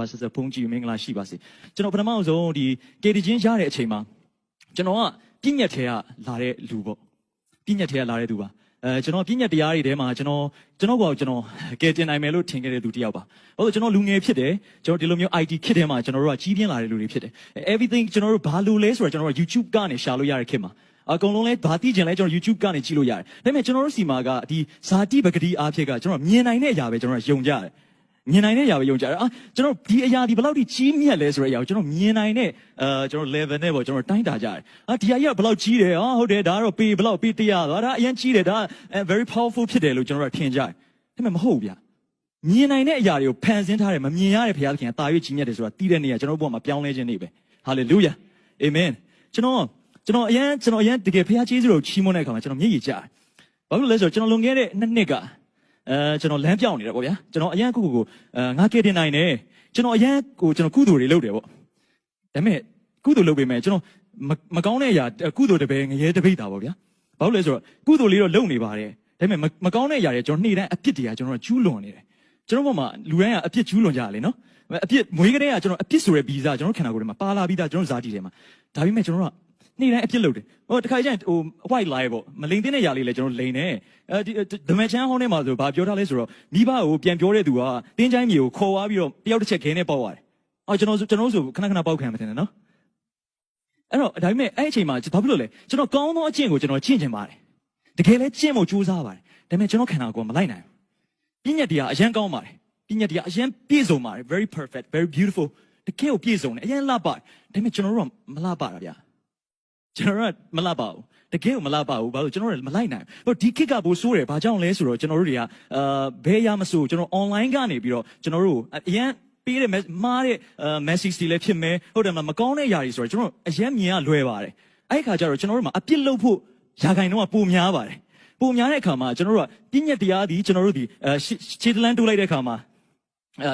ပါဆက်ဖုန်းကြည့်မင်္ဂလာရှိပါစေကျွန်တော်ပထမဆုံးဒီကေတီချင်းရတဲ့အချိန်မှာကျွန်တော်ကပြည့်ညက်ထဲကလာတဲ့လူပေါ့ပြည့်ညက်ထဲကလာတဲ့သူပါကျွန်တော်ပြည့်ညက်တရားတွေထဲမှာကျွန်တော်ဘောကျွန်တော်ကဲတင်နိုင်မယ်လို့ထင်ခဲ့တဲ့သူတယောက်ပါဟုတ်လို့ကျွန်တော်လူငယ်ဖြစ်တယ်ကျွန်တော်ဒီလိုမျိုး IT ခစ်ထဲမှာကျွန်တော်တို့ကကြီးပြင်းလာတဲ့လူတွေဖြစ်တယ် everything ကျွန်တော်တို့ဘာလို့လဲဆိုတော့ကျွန်တော်တို့ YouTube ကနေရှာလို့ရတဲ့ခေတ်မှာအကုန်လုံးလဲဘာသိချင်လဲကျွန်တော် YouTube ကနေကြည့်လို့ရတယ်ဒါပေမဲ့ကျွန်တော်တို့စီမှာကဒီဇာတိပဂတိအားဖြင့်ကကျွန်တော်မြင်နိုင်တဲ့အရာပဲကျွန်တော်ယုံကြတယ်မြင်နိုင်တဲ့အရာပဲယုံကြတယ်ကျွန်တော်ဒီအရာဒီဘယ်လောက်ထိကြီးမြတ်လဲဆိုတဲ့အရာကိုကျွန်တော်မြင်နိုင်တဲ့ကျွန်တော် level နဲ့ပေါ့ကျွန်တော်တိုင်းတာကြတယ်ဒီအရာကဘယ်လောက်ကြီးတယ်ဟုတ်တယ်ဒါကတော့ပေဘယ်လောက်ပေ100သွားဒါအရင်ကြီးတယ်ဒါ very powerful ဖြစ်တယ်လို့ကျွန်တော်တို့ထင်ကြတယ်ဒါပေမဲ့မဟုတ်ဗျမြင်နိုင်တဲ့အရာတွေကိုဖန်ဆင်းထားတယ်မမြင်ရတဲ့ဘုရားသခင်ကတာ၍ကြီးမြတ်တယ်ဆိုတာသိတဲ့နေ့ကကျွန်တော်တို့ဘဝမှာပြောင်းလဲခြင်းနေပဲ hallelujah amen ကျွန်တော်အရင်တကယ်ဘုရားကျေးဇူးတော်ချီးမွမ်းတဲ့အခါမှာကျွန်တော်မျက်ရည်ကျတယ်ဘာလို့လဲဆိုတော့ကျွန်တော်လွန်ခဲ့တဲ့နှစ်ကကျွန်တော်လမ်းပြောင်းနေတယ်ပေါ့ဗျာကျွန်တော်အရင်ကိုငါကဲတင်နိုင်တယ်ကျွန်တော်အရင်ကျွန်တော်ကုသိုလ်တွေလုပ်တယ်ပေါ့ဒါပေမဲ့ကုသိုလ်လုပ်ပေမဲ့ကျွန်တော်မကောင်းတဲ့အရာကုသိုလ်တပည့်ငရဲတပိတ်တာပေါ့ဗျာဘာလို့လဲဆိုတော့ကုသိုလ်လေးတော့လုပ်နေပါတယ်ဒါပေမဲ့မကောင်းတဲ့အရာတွေကျွန်တော်နေ့တိုင်းအပြစ်တွေကကျွန်တော်ကျူးလွန်နေတယ်ကျွန်တော်ဘက်မှာလူတိုင်းကအပြစ်ကျူးလွန်ကြရလေနော်အပြစ်မွေးကလေးကကျွန်တော်အပြစ်ဆိုတဲ့ဗီဇကျွန်တော်ခန္ဓာကိုယ်ထဲမှာပါလာပြီးသားကျွန်တော်ဇာတိထဲမှာဒါပေမဲ့ကျွန်တော်ကနေ့တိုင်းအပြစ်လုပ်တယ်တခါကျရင်white lie ပေါ့မလိန်တဲ့နေရာလေးလည်းကျွန်တော်လိန်တယ်ဓမ္မချမ်းဟောင်းထဲမှာဆိုဘာပြောထားလဲဆိုတော့မိဘကိုပြန်ပြောတဲ့သူကတင်းချိုင်းမြေကိုခေါ်သွားပြီးတော့တယောက်တစ်ချက်ခဲနဲ့ပေါက်ရတယ်ကျွန်တော်ဆိုခဏပေါက်ခံမှတင်တယ်နော်အဲ့တော့ဒါပေမဲ့အဲ့အချိန်မှာဘာဖြစ်လို့လဲကျွန်တော်ကောင်းသောအကျင့်ကိုကျွန်တော်ကျင့်ချင်ပါတယ်တကယ်လဲကျင့်ဖို့ကြိုးစားပါတယ်ဒါပေမဲ့ကျွန်တော်ခန္ဓာကိုယ်မလိုက်နိုင်ဘူးပြည့်ညက်တရားအရင်ကောင်းပါတယ်ပြည့်ညက်တရားအရင်ပြည့်စုံပါတယ် very perfect very beautiful တကယ်ကိုပြည့်စုံတယ်အရင်လှပါတယ်ဒါပေမဲ့ကျွန်တော်တို့ကမလှပါတာဗျာကျွန်တော်တို့မလှပါဘူးတကယ်ကိုမလှပါဘူးဘာလို့ကျွန်တော်တို့မလိုက်နိုင်ဘူးဒီခေတ်ကဘိုးဆိုးတယ်ဘာကြောင့်လဲဆိုတော့ကျွန်တော်တို့တွေကဘဲရမဆိုကျွန်တော် online ကနေပြီးတော့ကျွန်တော်တို့အရင်ပေးတဲ့မားတဲ့ message တွေလည်းဖြစ်မယ်ဟုတ်တယ်မလားမကောင်းတဲ့ຢာတွေဆိုတော့ကျွန်တော်အရင်မြင်ရလွယ်ပါတယ်အဲ့ဒီခါကျတော့ကျွန်တော်တို့မှာအပြစ်လုပ်ဖို့ຢာခိုင်တော့ပိုများပါတယ်ပိုများတဲ့အခါမှာကျွန်တော်တို့ကပြည့်ညက်တရားဒီကျွန်တော်တို့ဒီခြေတလန်းတိုးလိုက်တဲ့အခါမှာ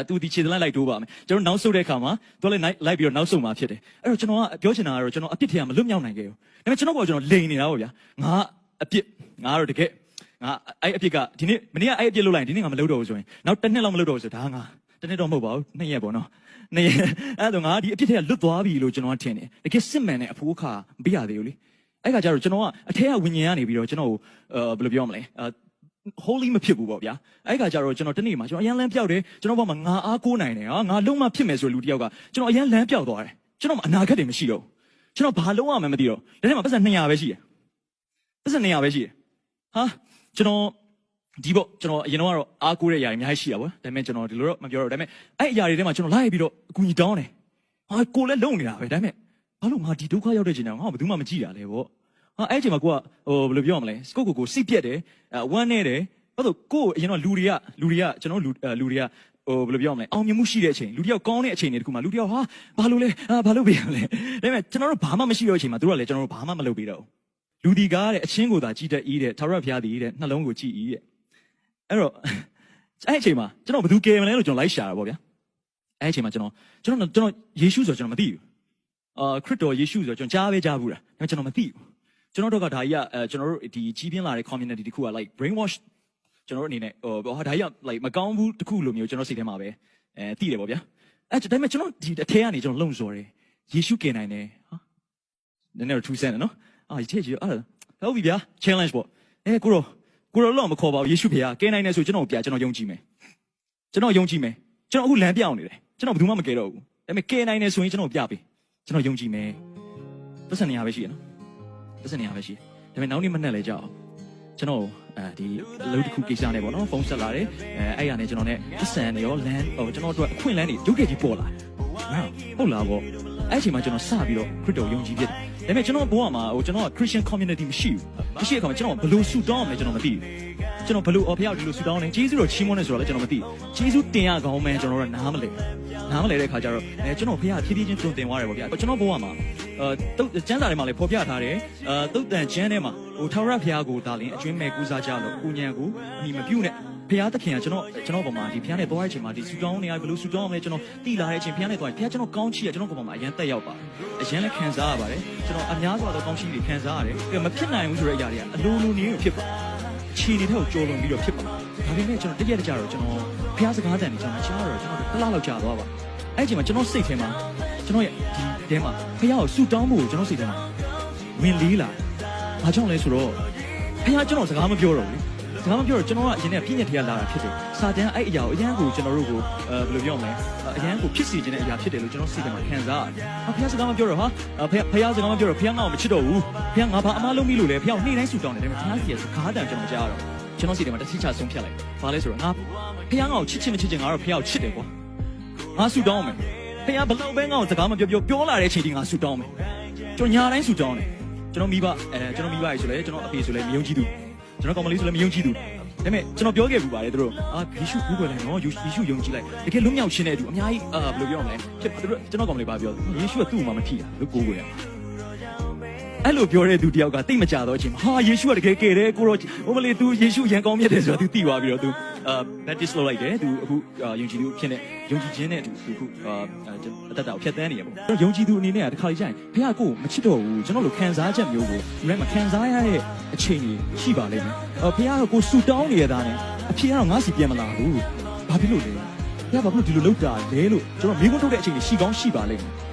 သူဒီခြေတလန်းလိုက်တိုးပါမယ်ကျွန်တော်နောက်ဆုတ်တဲ့အခါမှာသူလည်းလိုက်ပြီးတော့နောက်ဆုတ်မှာဖြစ်တယ်အဲ့တော့ကျွန်တော်ကပြောချင်တာကတော့ကျွန်တော်အပြစ်ထဲကမလွတ်မြောက်နိုင်ခဲ့ဘူးဒါပေမဲ့ကျွန်တော်ကကျွန်တော်လိန်နေတာပေါ့ဗျာငါအပြစ်ငါတော့တကယ်ငါအဲ့အပြစ်ကဒီနေ့မနေ့ကအဲ့အပြစ်လုပ်လိုက်ဒီနေ့ငါမလုပ်တော့ဘူးဆိုရင်နောက်တစ်နှစ်လောက်မလုပ်တော့ဘူးဆိုဒါငါတစ်နှစ်တော့မဟုတ်ပါဘူး2ရက်ပေါ့နော်2ရက်အဲ့တော့ငါဒီအပြစ်ထဲကလွတ်သွားပြီလို့ကျွန်တော်ကထင်တယ်တကယ်စစ်မှန်တဲ့အဖိုးခါမပြရသေးဘူးလေအဲ့ခါကျတော့ကျွန်တော်ကအထက်ကဝိညာဉ်ကနေပြီးတော့ကျွန်တော်ကိုဘယ်လိုပြောမလဲholy မဖြစ်ဘူးပေါ့ဗျာအဲ့ခါကျတော့ကျွန်တော်တနေ့မှာကျွန်တော်အရန်လမ်းပြောက်တယ်ကျွန်တော်ဘာမှငါအားကိုးနိုင်တယ်ငါလုံးမဖြစ်မယ်ဆိုလူတယောက်ကကျွန်တော်အရန်လမ်းပြောက်သွားတယ်ကျွန်တော်အနာဂတ်တွေမရှိတော့ကျွန်တော်ဘာလုံးရမှမသိတော့ဒါနဲ့မှပတ်စံ200ပဲရှိတယ်ပတ်စံ200ပဲရှိတယ်ဟာကျွန်တော်ဒီပေါ့ကျွန်တော်အရင်တော့အားကိုးတဲ့အရာတွေအများကြီးရှိတာပေါ့ဒါပေမဲ့ကျွန်တော်ဒီလိုတော့မပြောတော့ဒါပေမဲ့အဲ့အရာတွေထဲမှာကျွန်တော်လိုက်ပြီးတော့အကူကြီးတောင်းတယ်ဟာကိုလည်းလုံနေတာပဲဒါပေမဲ့ဘာလို့ငါဒီဒုက္ခရောက်တဲ့ချိန်တောင်ငါဘယ်သူမှမကြည့်တာလဲပေါ့အဲ့အချိန်မှာကိုကဘယ်လိုပြောရမလဲကိုစိတ်ပြက်တယ်ဝမ်းနေတယ်ဘာလို့ကိုအရင်တော့လူတွေကကျွန်တော်လူတွေကဘယ်လိုပြောရမလဲအောင်မြင်မှုရှိတဲ့အချိန်လူတယောက်ကောင်းတဲ့အချိန်တွေတခုမှလူတယောက်ဟာဘာလို့လဲဘာလို့ပြရမလဲဒါပေမဲ့ကျွန်တော်တို့ဘာမှမရှိတဲ့အချိန်မှာတို့ကလည်းကျွန်တော်တို့ဘာမှမလုပ်ပေးတော့လူဒီကားတဲ့အချင်းကိုသာကြည့်တတ်၏တဲ့ထာဝရဘုရားသည်တဲ့နှလုံးကိုကြည့်၏တဲ့အဲ့တော့အဲ့အချိန်မှာကျွန်တော်ဘယ်သူကယ်မလဲလို့ကျွန်တော်လိုက်ရှာတာပေါ့ဗျာအဲ့အချိန်မှာကျွန်တော်ယေရှုဆိုကျွန်တော်မသိဘူးခရစ်တော်ယေရှုဆိုကျွန်တော်ကြားပဲကြားဘူးတာဒါပေမဲ့ကျွန်တော်မသိဘူးကျွန်တော်တို့ကဒါကြီးကကျွန်တော်တို့ဒီကြီးပြင်းလာတဲ့ community တခုက like brainwash ကျွန်တော်တို့အနေနဲ့ဒါကြီးက like မကောင်းဘူးတခုလိုမျိုးကျွန်တော်စိတ်ထဲမှာပဲသိတယ်ပေါ့ဗျာအဲ့ဒါပေမဲ့ကျွန်တော်ဒီအထဲကနေကျွန်တော်လုံဆော်တယ်ယေရှုကယ်နိုင်တယ်ဟာနည်းနည်းထူးဆန်းတယ်နော်ဒီထည့်ကြည့်အဲ့ဟုတ်ပြီဗျာ challenge ပေါ့ကိုရောလောက်မခေါ်ပါဘူးယေရှုဖေကယ်နိုင်တယ်ဆိုကျွန်တော်ပြကျွန်တော်ယုံကြည်မယ်ကျွန်တော်အခုလမ်းပြောင်းနေတယ်ကျွန်တော်ဘယ်သူမှမကယ်တော့ဘူးဒါပေမဲ့ကယ်နိုင်တယ်ဆိုရင်ကျွန်တော်ပြပေးကျွန်တော်ယုံကြည်မယ်ပတ်စံနေရပဲရှိရနော်ပတ်စံနေရပဲရှိဒါပေမဲ့နောက်နေ့မနေ့လဲကြောက်ကျွန်တော်ဒီအလုပ်တစ်ခုကိစ္စနဲ့ပေါ့နော်ဖုန်းဆက်လာတယ်အဲ့ရနဲ့ကျွန်တော်နဲ့ပတ်စံနေရောလမ်းကျွန်တော်တို့အခွင့်လမ်းတွေဒုက္ခကြီးပေါ်လာဟုတ်လားပေါ့အဲ့အချိန်မှာကျွန်တော်စပြီးတော့ခရစ်တော်ယုံကြည်ဖြစ်တယ်ဒါပေမဲ့ကျွန်တော်ဘဝမှာကျွန်တော်က Christian community မရှိတဲ့အခါမှာကျွန်တော်ဘယ်လိုဆူတောင်းအောင်လဲကျွန်တော်မသိဘူးကျွန်တော်ဘယ်လိုဖျောက်ဒီလိုဆူတောင်းလဲဂျေဇုတော်ချီးမွမ်းနေဆိုတော့လည်းကျွန်တော်မသိဂျေဇုတင်ရကောင်းမယ်ကျွန်တော်တို့နားမလဲတဲ့အခါကျတော့ကျွန်တော်ဖျားဖြည်းဖြည်းချင်းတွင်တင်သွားတယ်ပေါ့ဗျာကျွန်တော်ဘဝမှာကျမ်းစာထဲမှာလည်းဖော်ပြထားတယ်တုတ်တန်ကျမ်းထဲမှာထာဝရဘုရားကိုဒါလင်းအကျွင်းမဲ့ကူးစားကြလို့ကိုညံကိုအမိမပြုတ်နဲ့ဘုရားသခင်ကကျွန်တော်ပေါ်မှာဒီဘုရားနဲ့သွားတဲ့အချိန်မှာဒီဆူတောင်းနေရဘယ်လိုဆူတောင်းအောင်လဲကျွန်တော်တိလာတဲ့အချိန်ဘုရားနဲ့သွားဘုရားကျွန်တော်ကောင်းချီးရကျွန်တော်ပေါ်မှာအရန်တက်ရောက်ပါတယ်အရန်လည်းခံစားရပါတယ်ကျွန်တော်အများစွာသောကောင်းချီးတွေခံစားရတယ်မဖြစ်နိုင်ဘူးဆိုတဲ့အရာတွေကအလိုလိုနေဖြစ်ပါခြေတွေထက်ကိုကြော်လွန်ပြီးတော့ဖြစ်ပါဒါပေမဲ့ကျွန်တော်တရက်တကြတော့ကျွန်တော်ဘုရားစကားတန်နေကျွန်တော်ကြားတော့ကျွန်တော်တစ်လောက်ကြာသွားပါ အဲ့ဒီမှာကျွန်တော်စိတ်ထဲမှာကျွန်တော်ရဲ့ဒီတဲမှာဖခင်ကိုဆူတောင်းဖို့ကျွန်တော်စိတ်ထဲမှာဝင်လေးလာဘာကြောင့်လဲဆိုတော့ဖခင်ကျွန်တော်စကားမပြောတော့ဘူးစကားမပြောတော့ကျွန်တော်ကအရင်ကပြည့်ညက်ထဲကလာတာဖြစ်တယ်စာတန်အဲ့အရာကိုအရန်ကိုကျွန်တော်တို့ကိုဘယ်လိုပြောမလဲအရန်ကိုဖြစ်စီခြင်းတဲ့အရာဖြစ်တယ်လို့ကျွန်တော်စိတ်ထဲမှာခံစားရတယ်ဖခင်စကားမပြောတော့ဟာဖခင်စကားမပြောတော့ဖခင်ငါ့ကိုမချစ်တော့ဘူးဖခင်ငါဘာအမားလုံးမိလို့လဲဖခင်ကိုနေ့တိုင်းဆူတောင်းနေတယ်ဖခင်စီရဲ့စကားတန်ကျွန်တော်ကြားတော့ကျွန်တော်စိတ်ထဲမှာတစ်ချက်ချဆုံးဖြတ်လိုက်ဘာလဲဆိုတော့ငါဖခင်ငါ့ကိုချစ်ချင်မချစ်ချင်ငါတော့ဖခင်ကိုချစ်တယ်ကွာငါဆူတောင်းမယ်ဖခင်ဘလောက်ပဲငါ့ကိုစကားမပြောလာတဲ့အချိန်ဒီငါဆူတောင်းမယ်ကျွန်တော်ညာတိုင်းဆူတောင်းတယ်ကျွန်တော်မိဘကျွန်တော်မိဘရေဆိုလဲကျွန်တော်အဖေဆိုလဲမယုံကြည်သူကျွန်တော်ကောင်မလေးဆိုလဲမယုံကြည်သူဒါပေမဲ့ကျွန်တော်ပြောခဲ့ဘူးပါတယ်သူတို့ယေရှုကူးကွယ်လိုက်နော်ယေရှုယုံကြည်လိုက်တကယ်လွတ်မြောက်ခြင်းတဲ့အတူအများကြီးဘယ်လိုပြောမလဲဖြစ်သူတို့ကျွန်တော်ကောင်မလေးပါပြောယေရှုကသူ့မှာမထိတာလို့ကိုးကွယ်ရအဲ့လိုပြောတဲ့သူတယောက်ကတိတ်မကြတော့အချိန်မှာဟာယေရှုကတကယ်ကယ်တယ်ကိုတော့ဟိုမလေး तू ယေရှုရန်ကောင်းမြတ်တယ်ဆိုတော့ तू သိသွားပြီးတော့ तू baptist လုပ်လိုက်တယ် तू အခုယုံကြည်သူဖြစ်နေယုံကြည်ခြင်းနဲ့ तू အခုအတ္တကိုဖျက်ဆီးနေရပေါ့ယုံကြည်သူအနေနဲ့ကတစ်ခါလေးကြာရင်ဘုရားကိုမချစ်တော့ဘူးကျွန်တော်တို့ခံစားချက်မျိုးကိုဒီမှာခံစားရတဲ့အချိန်ကြီးရှိပါလိမ့်မယ်ဘုရားကကိုဆူတောင်းနေရတာနဲ့အဖြစ်ကတော့ငါစီပြန်မလာဘူးဘာဖြစ်လို့လဲဘုရားဘာဖြစ်လို့ဒီလိုလုပ်တာလဲလို့ကျွန်တော်မိကုန်းထုတ်တဲ့အချိန်ကြီးရှိကောင်းရှိပါလိမ့်မယ်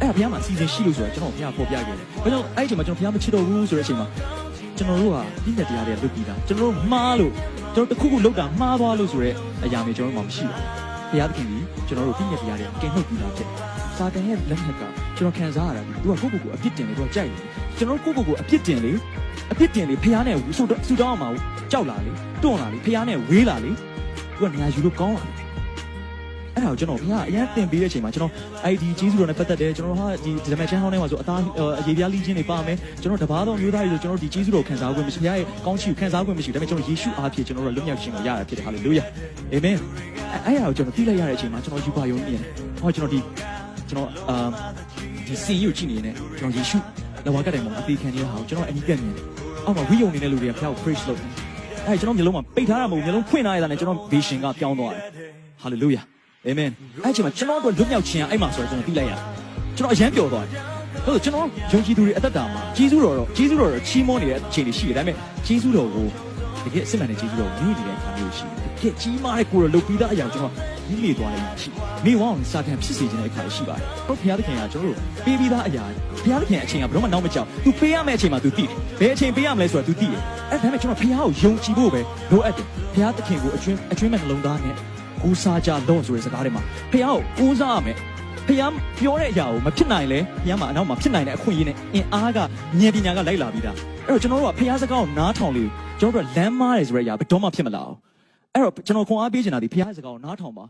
အဲ့ဘုရားမှာစီစဉ်ရှိလို့ဆိုတော့ကျွန်တော်ဘုရားပေါ်ပြခဲ့တယ်။ဘာကြောင့်အဲ့ဒီအချိန်မှာကျွန်တော်ဘုရားမချစ်တော့ဘူးဆိုတဲ့အချိန်မှာကျွန်တော်တို့ဟာပြည့်ညက်တရားတွေလုတ်ပြီးသားကျွန်တော်တို့မှားလို့ကျွန်တော်တစ်ခုခုလုတ်တာမှားသွားလို့ဆိုတဲ့အရာမျိုးကျွန်တော်တို့မှမရှိဘူး။ဘုရားသခင်ကြီးကျွန်တော်တို့ပြည့်ညက်တရားတွေကင်နှုတ်ပြီးသားဖြစ်။စာတန်ရဲ့လက်နက်ကကျွန်တော်ခံစားရတာသူကကိုယ့်ကိုယ်ကိုအပြစ်တင်တယ်သူကကြိုက်တယ်။ကျွန်တော်တို့ကိုယ့်ကိုယ်ကိုအပြစ်တင်လေဘုရားနဲ့ဆူတောင်းအောင်မှာကြောက်လာလေတွန့်လာလေဘုရားနဲ့ဝေးလာလေသူကနေရာယူလို့ကောင်းလာအဲ့ဒါကိုကျွန်တော်ဘုရားအရင်တင်ပေးတဲ့အချိန်မှာကျွန်တော် ID ကျေးဇူးတော်နဲ့ပတ်သက်တယ်ကျွန်တော်ဟာဒီဓမ္မချမ်းဟောင်းထဲမှာဆိုအသားအရေးပြားလိချင်းတွေပါမယ်ကျွန်တော်တပါးသောမျိုးသားတွေဆိုကျွန်တော်ဒီကျေးဇူးတော်ခံစားခွင့်မရှိဘုရားရဲ့ကောင်းချီးကိုခံစားခွင့်မရှိဒါပေမဲ့ကျွန်တော်ယေရှုအားဖြင့်ကျွန်တော်တို့လွတ်မြောက်ခြင်းကိုရတာဖြစ်တယ်ဟာလေလုယာအာမင်အဲ့ဒါကိုကျွန်တော်သိလိုက်ရတဲ့အချိန်မှာကျွန်တော်ယူပါယုံမြင်ဟောကျွန်တော်ဒီစင်ရုပ်ကြည့်နေနေကျွန်တော်ယေရှုလဝကတိုင်မှာအသေးခံနေတဲ့ဟာကိုကျွန်တော်အနီးကပ်မြင်တယ်အောက်မှာဝိယုံနေတဲ့လူတွေကဘုရားကို praise လုပ်တယ်အဲ့ကျွန်တော်မျိုးလုံးမှာပိတ်ထားတာမဟုတ်မျိုးလုံးဖွင့်ထားရတာနဲ့ကျွန်တော် vision ကပြောင်းသွားတယ်ဟာလေလုယာအာမင်အဲ့ချိန်မှာကျွန်တော်တို့လွတ်မြောက်ခြင်းအဲ့မှာဆိုတော့ကျွန်တော်သိလိုက်ရကျွန်တော်အရန်ပျော်သွားတယ်ဟုတ်ဆိုကျွန်တော်ယုံကြည်သူတွေအသက်တာမှာဂျေဇုတော်ချီးမွမ်းနေတဲ့အချိန်တွေရှိတယ်ဒါပေမဲ့ဂျေဇုတော်ကိုတကယ်အစစ်မှန်တဲ့ဂျေဇုတော်ကိုမြည်နေတဲ့အခါမျိုးရှိတယ်တကယ်ကြီးမားတဲ့ကိုယ်တော်လုပ်ပြီးသားအရာကိုကျွန်တော်မိသွားတယ်ရှိမိဝအောင်စာတန်ဖြစ်စေခြင်းတဲ့အခါရှိပါတယ်ဟုတ်ဘုရားသခင်ကကျွန်တော်တို့ပေးပြီးသားအရာဘုရားသခင်အချိန်ကဘယ်တော့မှနောက်မကြောက် तू ပေးရမယ့်အချိန်မှာ तू သိတယ်ဘယ်အချိန်ပေးရမလဲဆိုတာ तू သိတယ်အဲ့ဒါပေမဲ့ကျွန်တော်ဘုရားကိုယုံကြည်ဖို့ပဲလိုအပ်တယ်ဘုရားသခင်ကိုအကျွမ်းမဲ့နှလုံးသားနဲ့ကိုးစားကြတော့ဆိုတဲ့စကားတွေမှာဖះကိုကိုးစားရမယ်ဖះပြောတဲ့အရာကိုမဖြစ်နိုင်လဲဖះမှာအနောက်မှာဖြစ်နိုင်တဲ့အခွင့်အရေးနဲ့အင်အားကဉာဏ်ပညာကလိုက်လာပြီးသားအဲ့တော့ကျွန်တော်တို့ကဖះစကားကိုနားထောင်လို့ကျွန်တော်တို့လမ်းမားတယ်ဆိုတဲ့အရာဘယ်တော့မှဖြစ်မလာဘူးအဲ့တော့ကျွန်တော်ခွန်အားပေးချင်တာဒီဖះစကားကိုနားထောင်ပါ